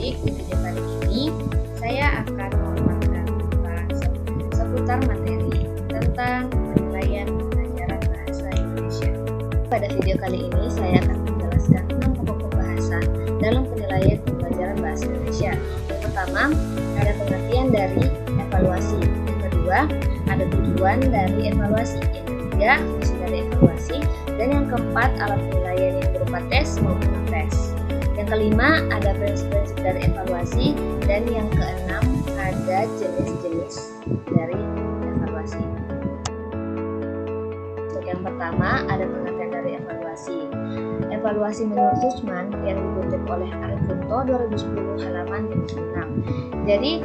Baik, di video kali ini saya akan membahas seputar materi tentang penilaian pembelajaran bahasa Indonesia. Pada video kali ini saya akan menjelaskan 6 pokok pembahasan dalam penilaian pembelajaran bahasa Indonesia. Yang pertama, ada pengertian dari evaluasi. Yang kedua, ada tujuan dari evaluasi. Yang ketiga, fungsi dari evaluasi. Dan yang keempat, alat penilaian yang berupa tes maupun non-tes. Yang kelima, ada prinsip-prinsip dari evaluasi. Dan yang keenam, ada jenis-jenis dari evaluasi. Untuk yang pertama, ada pengertian dari evaluasi. Evaluasi menurut Sussman yang dikutip oleh Arif Kunto 2010 halaman 56. Jadi,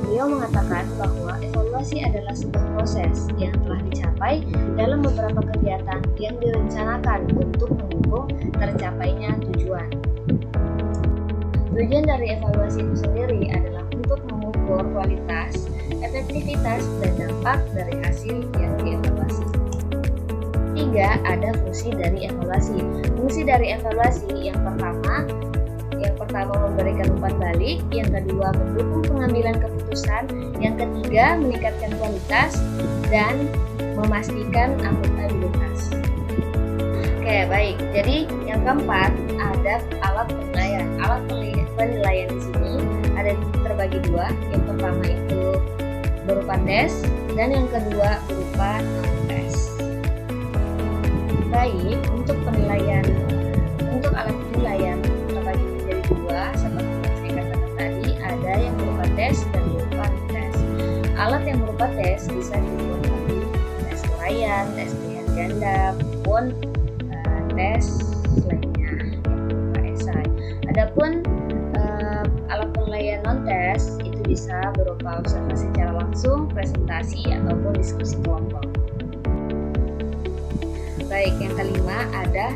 beliau mengatakan bahwa evaluasi adalah sebuah proses yang telah dicapai dalam beberapa kegiatan yang direncanakan untuk mendukung tercapainya tujuan. Tujuan dari evaluasi itu sendiri adalah untuk mengukur kualitas, efektivitas, dan dampak dari hasil yang dievaluasi. 3. Ada fungsi dari evaluasi. Fungsi dari evaluasi yang pertama memberikan umpan balik, yang kedua mendukung pengambilan keputusan, yang ketiga meningkatkan kualitas, dan memastikan akuntabilitas. Oke, baik. Jadi yang keempat ada alat penilaian. Alat penilaian di sini ada terbagi dua. Yang pertama itu berupa tes, dan yang kedua berupa non-tes. Baik, untuk alat penilaian terbagi menjadi dua seperti yang saya katakan tadi, ada yang berupa tes dan berupa non-tes. Alat yang berupa tes bisa dibuat dari tes uraian, tes pilihan ganda, maupun tes lainnya yang berupa esai. Adapun alat penilaian non-tes itu bisa berupa observasi secara langsung, presentasi, ataupun diskusi kelompok. Baik, yang kelima ada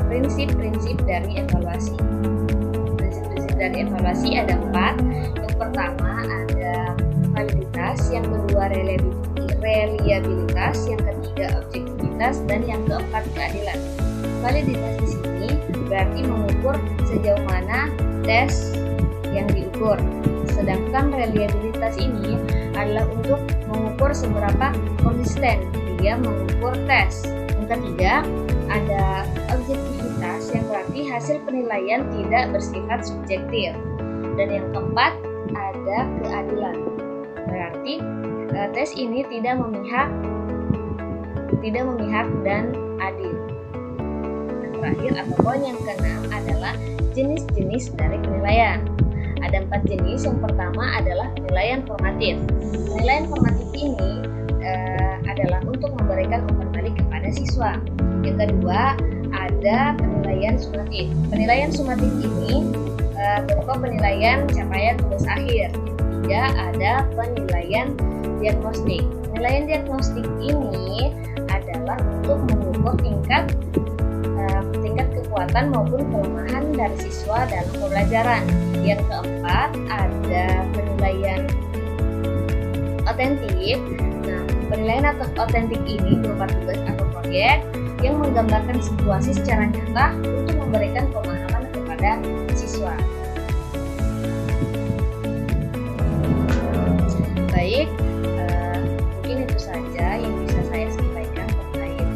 prinsip-prinsip dari evaluasi. Prinsip-prinsip dari evaluasi ada 4. Yang pertama ada validitas, yang kedua reliabilitas, yang ketiga objektivitas, dan yang keempat keadilan. Validitas di sini berarti mengukur sejauh mana tes yang diukur. Sedangkan reliabilitas ini adalah untuk mengukur seberapa konsisten dia mengukur tes. Yang ketiga, ada objektivitas yang berarti hasil penilaian tidak bersifat subjektif. Dan yang keempat, ada keadilan. Berarti tes ini tidak memihak dan adil. Yang terakhir atau poin yang keenam adalah jenis-jenis dari penilaian. Ada 4 jenis. Yang pertama adalah penilaian formatif. Penilaian formatif ini adalah untuk memberikan umpan balik kepada siswa. Yang kedua, ada penilaian sumatif. Penilaian sumatif ini berupa penilaian capaian tugas akhir. Yang ketiga, ada penilaian diagnostik. Penilaian diagnostik ini adalah untuk mengukur tingkat kekuatan maupun kelemahan dari siswa dalam pembelajaran. Yang keempat, ada penilaian otentik. Nah, penilaian otentik ini berupa tugas atau proyek yang menggambarkan situasi secara nyata untuk memberikan pemahaman kepada siswa. Baik, mungkin itu saja yang bisa saya sampaikan terkait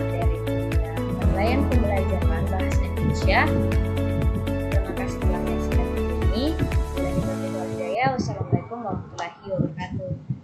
materi penilaian pembelajaran bahasa Indonesia. Terima kasih telah menyaksikan video ini. Wassalamualaikum warahmatullahi wabarakatuh.